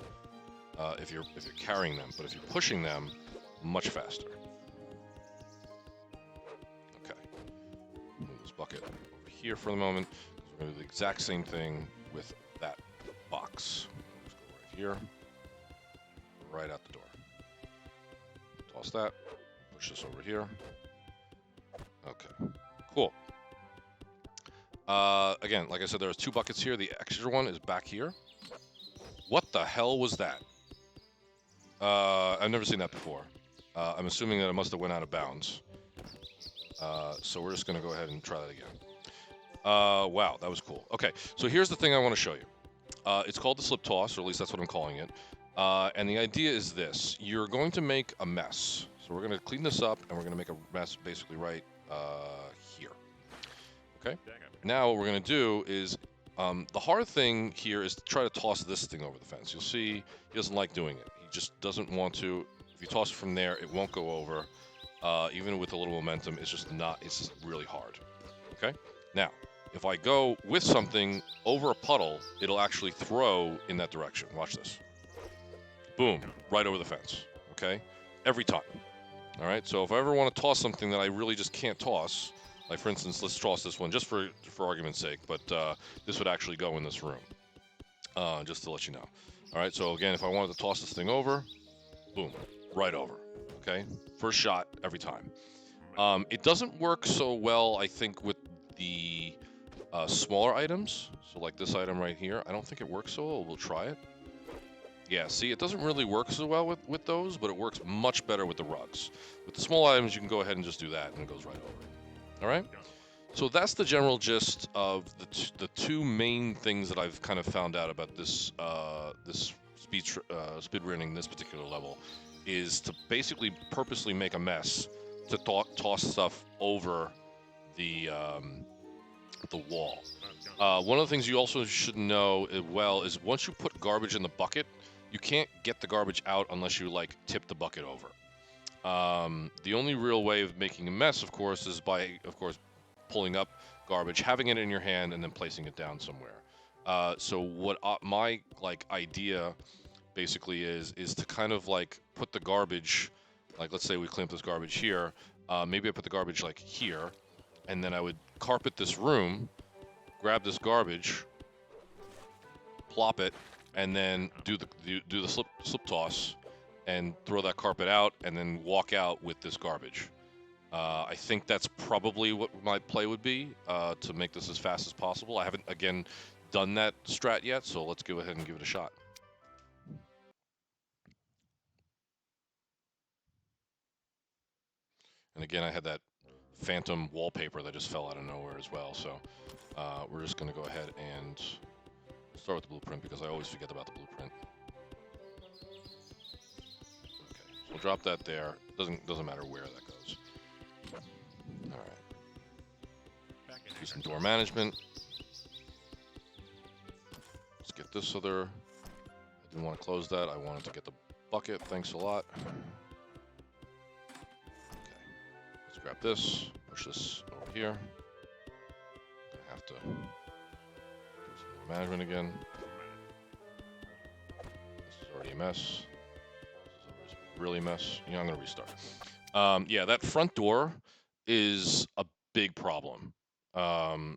if you're carrying them, but if you're pushing them, much faster. Okay. Move this bucket over here for the moment. We're going to do the exact same thing with that box. Let's go right here, right out the door. Toss that, push this over here. Okay, cool. Again, like I said, there's 2 buckets here. The extra one is back here. What the hell was that? I've never seen that before. I'm assuming that it must have went out of bounds. So we're just going to go ahead and try that again. Wow, that was cool. Okay, so here's the thing I want to show you. It's called the slip toss, or at least that's what I'm calling it. And the idea is this. You're going to make a mess. So we're going to clean this up, and we're going to make a mess basically right here. Okay? Now what we're going to do is, the hard thing here is to try to toss this thing over the fence. You'll see he doesn't like doing it. He just doesn't want to. If you toss it from there, it won't go over. Even with a little momentum, it's just really hard. Okay? Now, if I go with something over a puddle, it'll actually throw in that direction. Watch this. Boom, right over the fence. Okay? Every time. All right? So if I ever want to toss something that I really just can't toss, like for instance, let's toss this one just for argument's sake, but this would actually go in this room. Just to let you know. All right? So again, if I wanted to toss this thing over, boom, right over. Okay? First shot every time. It doesn't work so well, I think, with the smaller items. So like this item right here, I don't think it works so well. We'll try it. Yeah, see, it doesn't really work so well with those, but it works much better with the rugs. With the small items, you can go ahead and just do that, and it goes right over. All right? So that's the general gist of the 2 main things that I've kind of found out about this speedrunning this particular level, is to basically purposely make a mess to toss stuff over the wall. One of the things you also should know as well is once you put garbage in the bucket, you can't get the garbage out unless you like tip the bucket over. The only real way of making a mess, of course, is by, of course, pulling up garbage, having it in your hand, and then placing it down somewhere. So what my idea basically is to kind of like put the garbage, like let's say we clean up this garbage here. Maybe I put the garbage like here, and then I would carpet this room, grab this garbage, plop it, and then do the slip toss, and throw that carpet out, and then walk out with this garbage. I think that's probably what my play would be to make this as fast as possible. I haven't again done that strat yet, so let's go ahead and give it a shot. And again, I had that phantom wallpaper that just fell out of nowhere as well. So we're just going to go ahead and start with the blueprint because I always forget about the blueprint. Okay, so we'll drop that there. Doesn't matter where that goes. All right. Do some door management. Let's get this other. I didn't want to close that. I wanted to get the bucket. Thanks a lot. Grab this, push this over here. I have to do some more management again. This is already a mess. This is really a mess. Yeah, I'm gonna restart. Yeah, that front door is a big problem.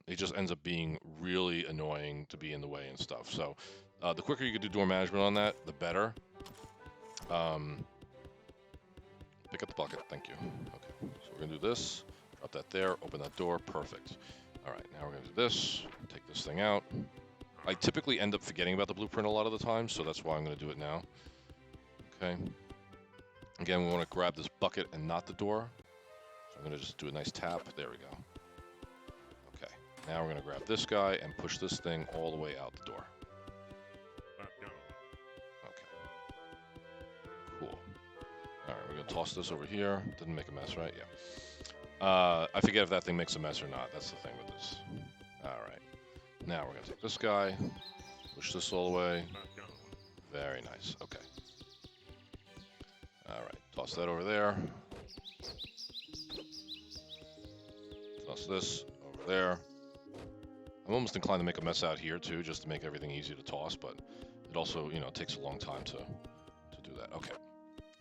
It just ends up being really annoying to be in the way and stuff. So the quicker you can do door management on that, the better. Pick up the bucket, thank you. Okay, so we're gonna do this, drop that there, open that door, perfect. All right, now we're gonna do this, take this thing out. I typically end up forgetting about the blueprint a lot of the time, so that's why I'm gonna do it now. Okay. Again, we wanna grab this bucket and not the door. So I'm gonna just do a nice tap, there we go. Okay, now we're gonna grab this guy and push this thing all the way out the door. Alright, we're going to toss this over here. Didn't make a mess, right? Yeah. I forget if that thing makes a mess or not. That's the thing with this. Alright. Now we're going to take this guy. Push this all the way. Very nice. Okay. Alright. Toss that over there. Toss this over there. I'm almost inclined to make a mess out here, too, just to make everything easy to toss, but it also, you know, takes a long time to do that. Okay.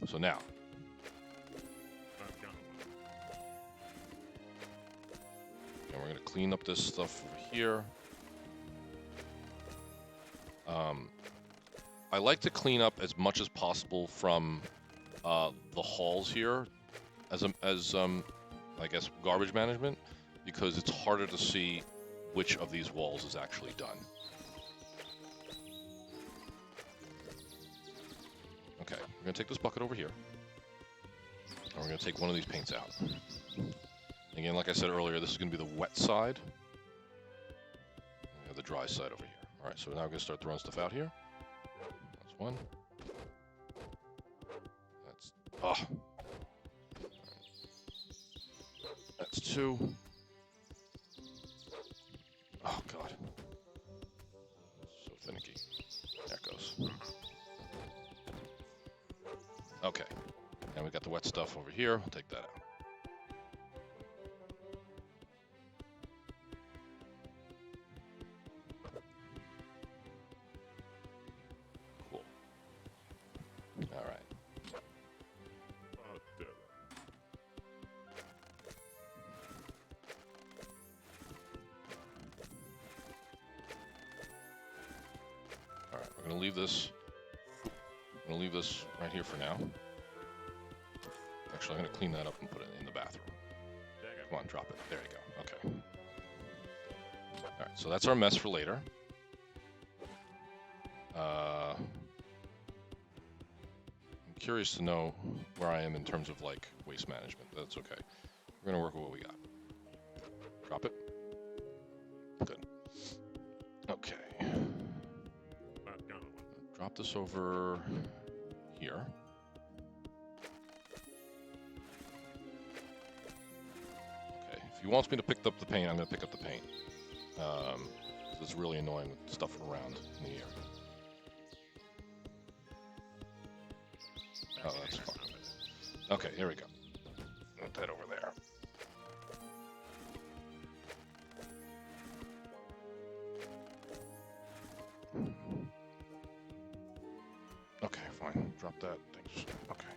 So now, And we're going to clean up this stuff over here. I like to clean up as much as possible from the halls here as I guess garbage management, because it's harder to see which of these walls is actually done. Okay, we're going to take this bucket over here, and we're going to take one of these paints out. Again, like I said earlier, this is going to be the wet side. We have the dry side over here. All right, so now we're going to start throwing stuff out here. That's one. That's That's two. Oh god. So finicky. There it goes. Okay. Now we got the wet stuff over here. We'll take that out. Cool. All right. I'm gonna leave this right here for now. Actually, I'm gonna clean that up and put it in the bathroom. Come on, drop it. There you go. Okay. All right, so that's our mess for later. I'm curious to know where I am in terms of like waste management. But that's okay. We're gonna work with what we got. Drop it. Good. Okay. Drop this over here. Okay, if he wants me to pick up the paint, I'm going to pick up the paint. It's really annoying with stuff around in the area. Oh, that's fine. Okay, here we go. Put that over there. Okay, fine. Drop that. Thanks. Okay.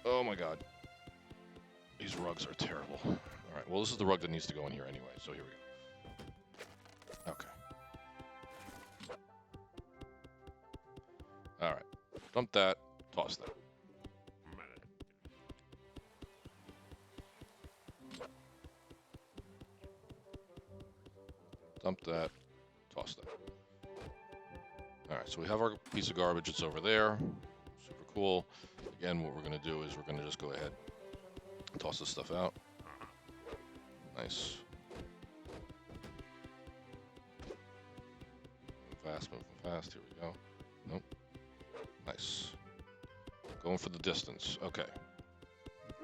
Oh my god. These rugs are terrible. Alright, well this is the rug that needs to go in here anyway, so here we go. Okay. Alright. Dump that. Toss that. Dump that. Toss that. Alright, so we have our piece of garbage. It's over there. Super cool. Again, what we're going to do is we're going to just go ahead and toss this stuff out. Nice. Moving fast. Here we go. Nope. Nice. Going for the distance. Okay.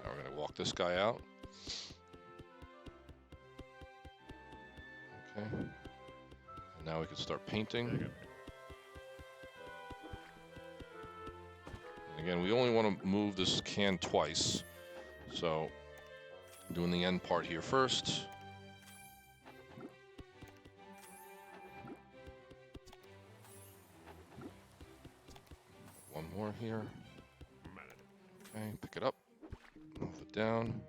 Now we're going to walk this guy out. Okay. And now we can start painting. And again, we only want to move this can twice. So, doing the end part here first. One more here. Okay, pick it up. Move it down.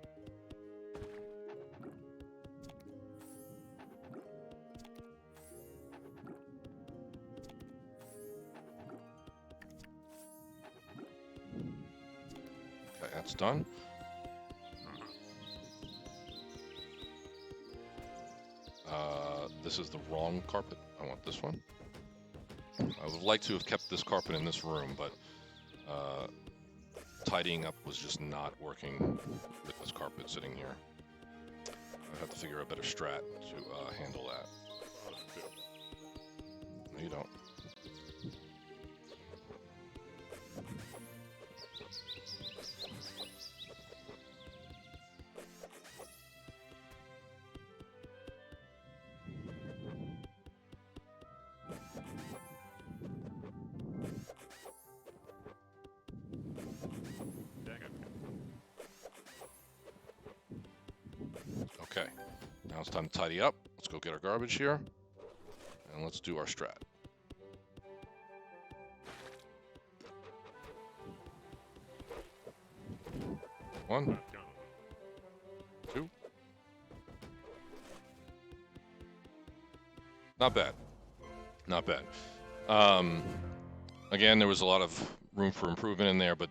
Okay, that's done. This is the wrong carpet. I want this one. I would like to have kept this carpet in this room, but tidying up was just not working with this carpet sitting here. I have to figure out a better strat to handle that. No, you don't. Okay, now it's time to tidy up. Let's go get our garbage here, and let's do our strat. One, Not bad. Not bad. Um, Again, there was a lot of room for improvement in there, but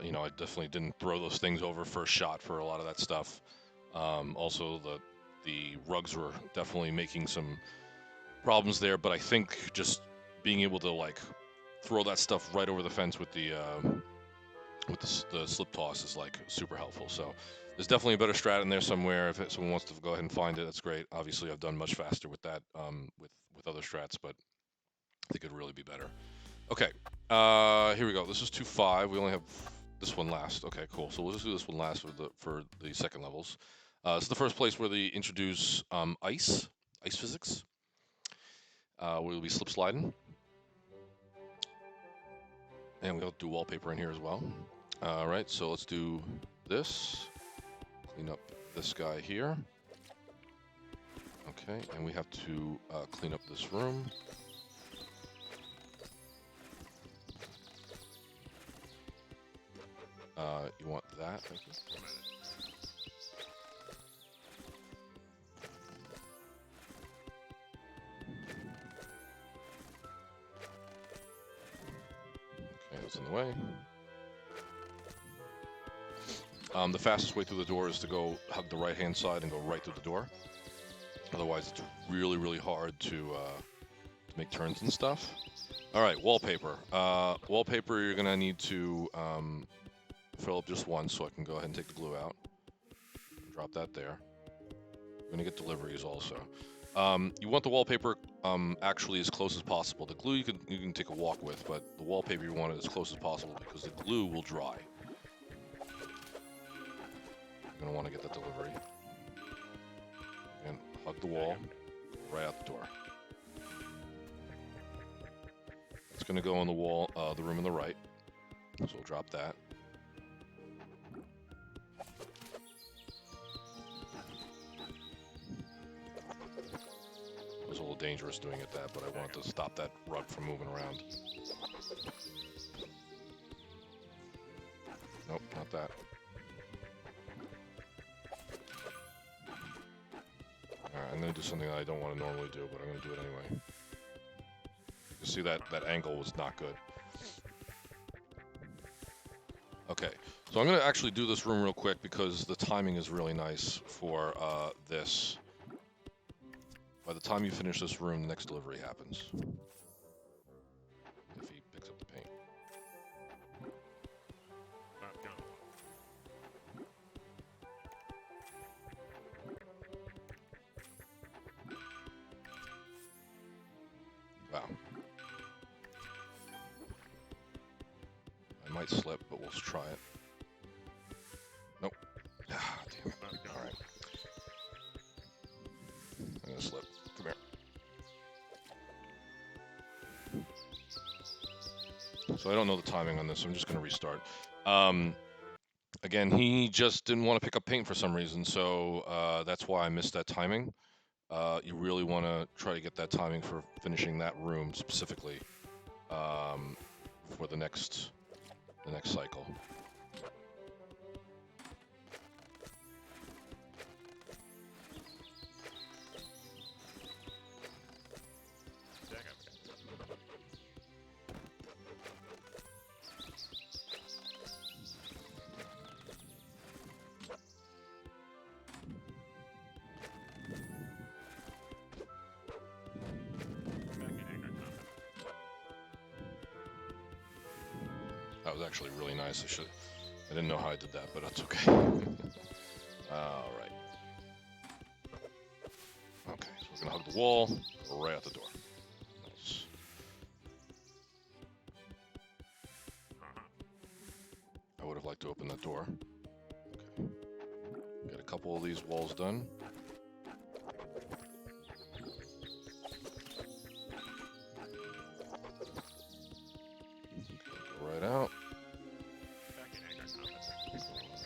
you know, I definitely didn't throw those things over first shot for a lot of that stuff. Also, the rugs were definitely making some problems there, but I think just being able to like throw that stuff right over the fence with the slip toss is like super helpful. So there's definitely a better strat in there somewhere. If someone wants to go ahead and find it, that's great. Obviously, I've done much faster with that with other strats, but I think it'd really be better. Okay, here we go. This is 2-5. We only have this one last. Okay, cool. So we'll just do this one last for the second levels. This is the first place where they introduce ice physics. We'll be slip sliding, and we'll do wallpaper in here as well. All right, so let's do this. Clean up this guy here. Okay, and we have to clean up this room. You want that? Thank you. Okay, that's in the way. The fastest way through the door is to go hug the right-hand side and go right through the door. Otherwise, it's really, really hard to make turns and stuff. All right, wallpaper. Wallpaper, you're gonna need to fill up just one, so I can go ahead and take the glue out. Drop that there. We're gonna get deliveries also. You want the wallpaper actually as close as possible. The glue you can take a walk with, but the wallpaper you want it as close as possible because the glue will dry. You're gonna want to get that delivery. And hug the wall, right out the door. It's gonna go on the wall, the room on the right. So we'll drop that. It was a little dangerous doing it that, but I wanted to stop that rug from moving around. Nope, not that. Alright, I'm gonna do something that I don't want to normally do, but I'm gonna do it anyway. You see that angle was not good. Okay, so I'm gonna actually do this room real quick because the timing is really nice for this. By the time you finish this room, the next delivery happens. If he picks up the paint. Wow. I might slip, but we'll try it. Nope. Ah, damn it. Alright. I'm gonna slip. Come here. So I don't know the timing on this, so I'm just gonna restart. Again, he just didn't want to pick up paint for some reason, so that's why I missed that timing. You really want to try to get that timing for finishing that room specifically for the next cycle. That was actually really nice. I didn't know how I did that, but that's okay. All right. Okay, so we're gonna hug the wall, go right out the door. Nice. I would have liked to open that door. Okay. Get a couple of these walls done. Go right out.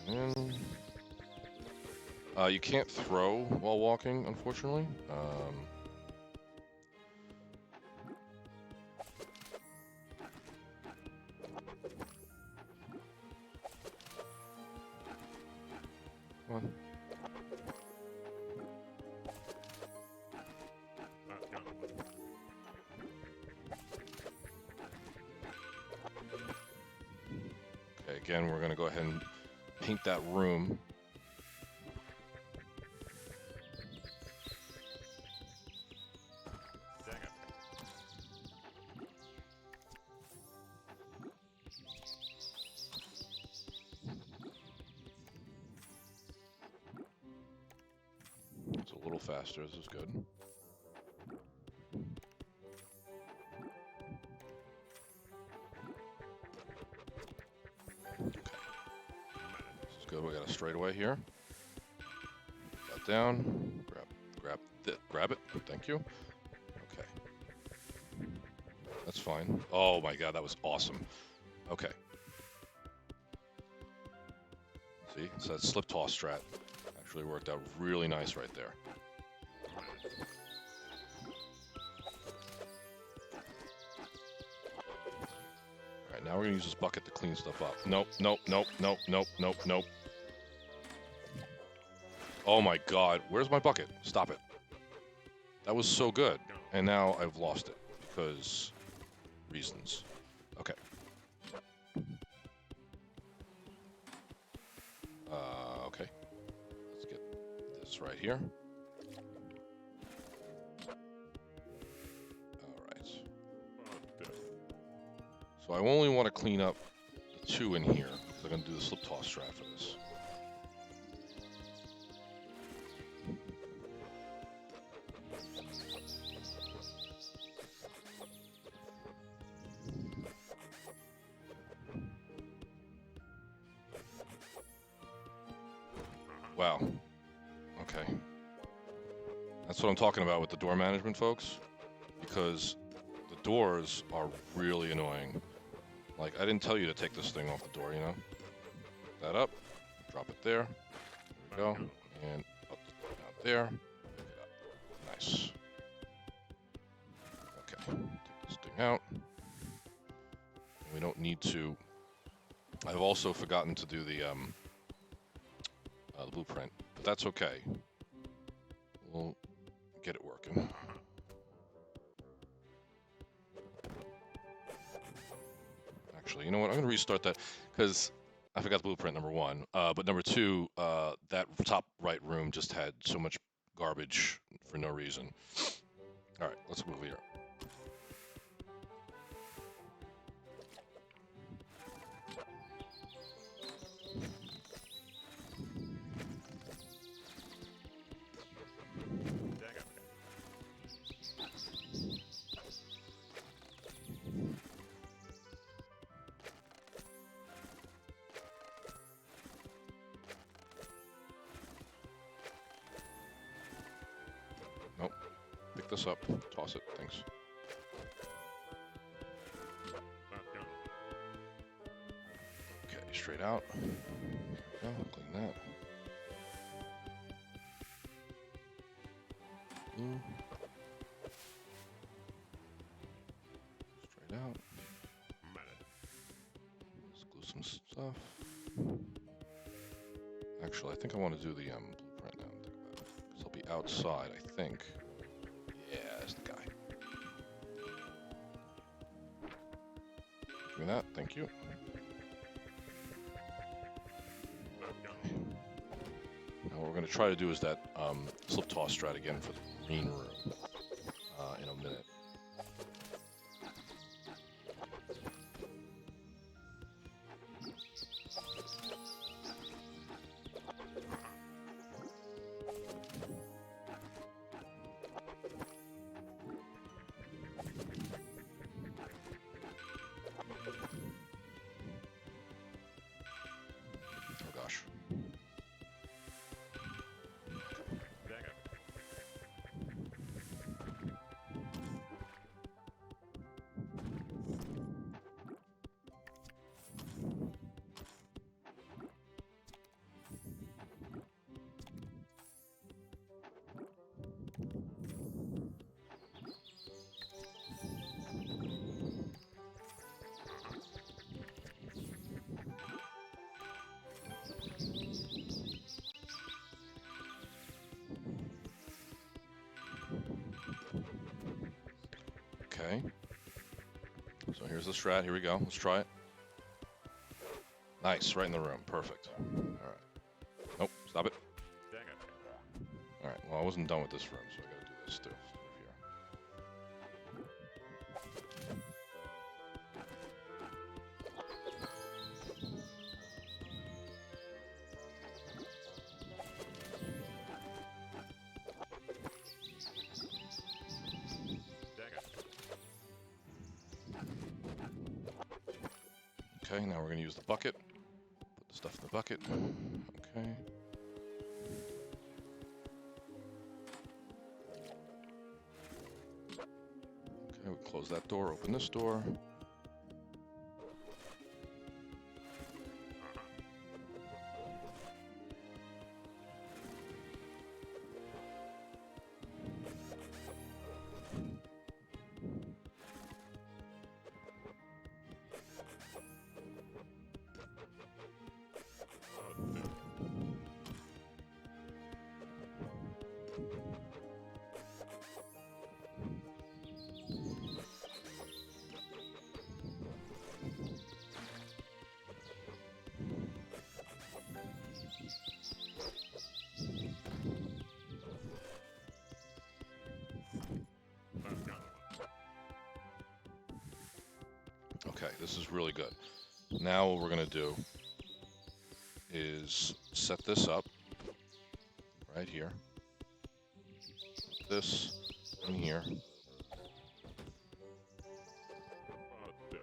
In. You can't throw while walking, unfortunately. Come on. again, we're going to go ahead and paint that room. It's a little faster. This is good. Good, we got a straightaway here. Put that down. Grab it. Thank you. Okay. That's fine. Oh my god, that was awesome. Okay. See, so that slip toss strat actually worked out really nice right there. Alright, now we're gonna use this bucket to clean stuff up. Nope. Oh my god, where's my bucket? Stop it. That was so good. And now I've lost it because reasons. Okay. Okay. Let's get this right here. Alright. So I only want to clean up the 2 in here because I'm going to do the slip toss strat for this. Wow. Okay. That's what I'm talking about with the door management, folks. Because the doors are really annoying. Like, I didn't tell you to take this thing off the door, you know? That up. Drop it there. There we go. And up, out there. Pick it up. Nice. Okay. Take this thing out. And we don't need to... I've also forgotten to do the blueprint, but that's okay. We'll get it working. Actually, you know what? I'm going to restart that because I forgot the blueprint, number 1. But number 2, that top right room just had so much garbage for no reason. All right, let's move here. Nope. Pick this up. Toss it. Thanks. Okay, straight out. There we go. Clean that. Blue. Straight out. Let's glue some stuff. Actually, I think I want to do the blueprint now. Think about it. Because I'll be outside, I think. Yeah, that's the guy. Give me that. Thank you. Now what we're going to try to do is that slip toss strat again for the green room in a minute. Oh gosh. Okay. So here's the strat. Here we go. Let's try it. Nice, right in the room. Perfect. All right. Nope, stop it. Dang it. All right. Well, I wasn't done with this room, so I gotta do this too. Here. Dang it. Okay, now we're gonna use the bucket. Put the stuff in the bucket. Okay. Okay, we close that door, open this door. Oh, dude. That's got one. Okay, this is really good. Now what we're gonna do is set this up right here. This in here. Oh, dude.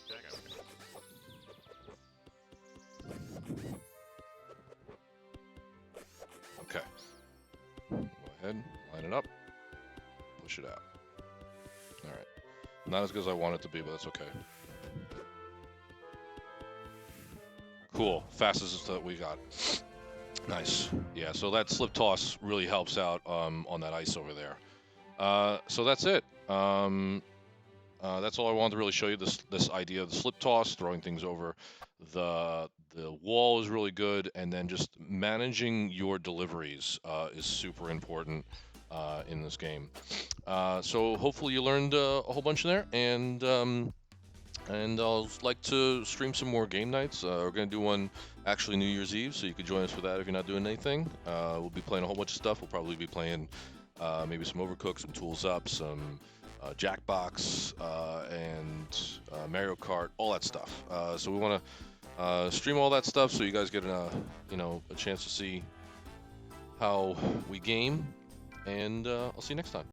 Dang it. Okay. Go ahead, line it up, push it out. All right. Not as good as I want it to be, but that's okay. Cool. Fastest that we got. Nice. Yeah, so that slip toss really helps out on that ice over there. So that's it. That's all I wanted to really show you. This idea of the slip toss, throwing things over the wall is really good, and then just managing your deliveries is super important in this game. So hopefully you learned a whole bunch in there, and I'll like to stream some more game nights. We're gonna do one actually New Year's Eve, so you could join us for that if you're not doing anything. We'll be playing a whole bunch of stuff. We'll probably be playing maybe some Overcooked, some Tools Up, some Jackbox, and Mario Kart, all that stuff. So we want to stream all that stuff so you guys get a chance to see how we game. And I'll see you next time.